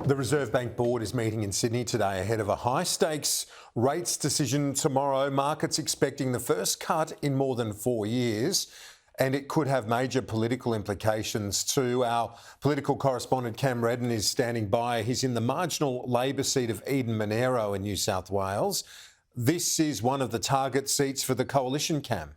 The Reserve Bank Board is meeting in Sydney today ahead of a high-stakes rates decision tomorrow. Markets expecting the first cut in more than 4 years, and it could have major political implications too. Our political correspondent Cam Redden is standing by. He's in the marginal Labor seat of Eden Monaro in New South Wales. This is one of the target seats for the coalition, Cam.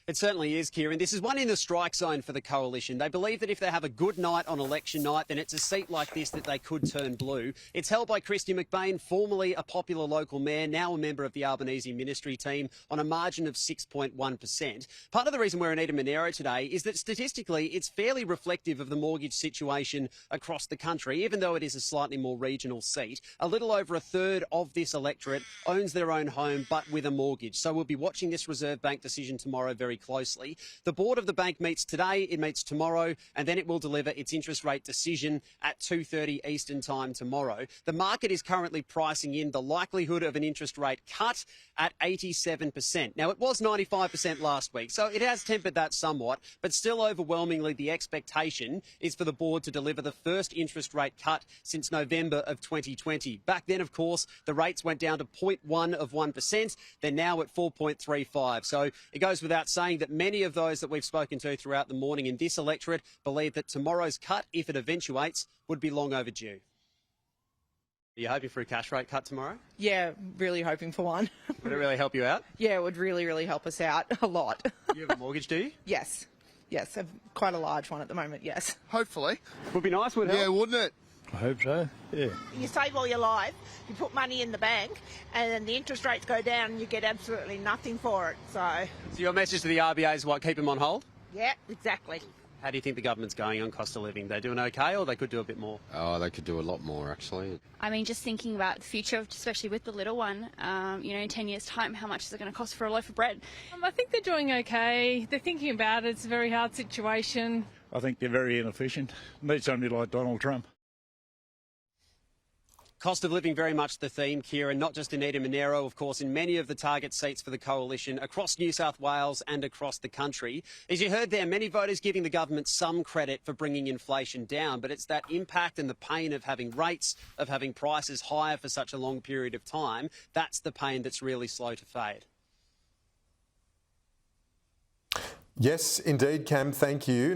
It certainly is, Kieran. This is one in the strike zone for the coalition. They believe that if they have a good night on election night, then it's a seat like this that they could turn blue. It's held by Kristy McBain, formerly a popular local mayor, now a member of the Albanese ministry team, on a margin of 6.1%. Part of the reason we're in Eden Monaro today is that statistically it's fairly reflective of the mortgage situation across the country, even though it is a slightly more regional seat. A little over a third of this electorate owns their own home but with a mortgage. So we'll be watching this Reserve Bank decision tomorrow very closely. The board of the bank meets today, it meets tomorrow, and then it will deliver its interest rate decision at 2:30 Eastern Time tomorrow. The market is currently pricing in the likelihood of an interest rate cut at 87%. Now, it was 95% last week, so it has tempered that somewhat, but still overwhelmingly the expectation is for the board to deliver the first interest rate cut since November of 2020. Back then, of course, the rates went down to 0.1%. They're now at 4.35. So it goes without saying that many of those that we've spoken to throughout the morning in this electorate believe that tomorrow's cut, if it eventuates, would be long overdue. Are you hoping for a cash rate cut tomorrow? Yeah, really hoping for one. Would it really help you out? Yeah, it would really help us out a lot. You have a mortgage, do you? Yes, I've quite a large one at the moment, yes. Hopefully. Would be nice, would it? Yeah, wouldn't it? I hope so, yeah. You save all your life, you put money in the bank, and then the interest rates go down and you get absolutely nothing for it. So your message to the RBA is what, keep them on hold? yeah, exactly. How do you think the government's going on cost of living? They doing okay, or they could do a bit more? Oh, they could do a lot more, actually. I mean, just thinking about the future, especially with the little one, in 10 years' time, how much is it going to cost for a loaf of bread? I think they're doing okay. They're thinking about it. It's a very hard situation. I think they're very inefficient. Need somebody like Donald Trump. Cost of living very much the theme, Kieran, not just in Eden Monaro, of course, in many of the target seats for the coalition across New South Wales and across the country. As you heard there, many voters giving the government some credit for bringing inflation down, but it's that impact and the pain of having rates, of having prices higher for such a long period of time, that's the pain that's really slow to fade. Yes, indeed, Cam, thank you.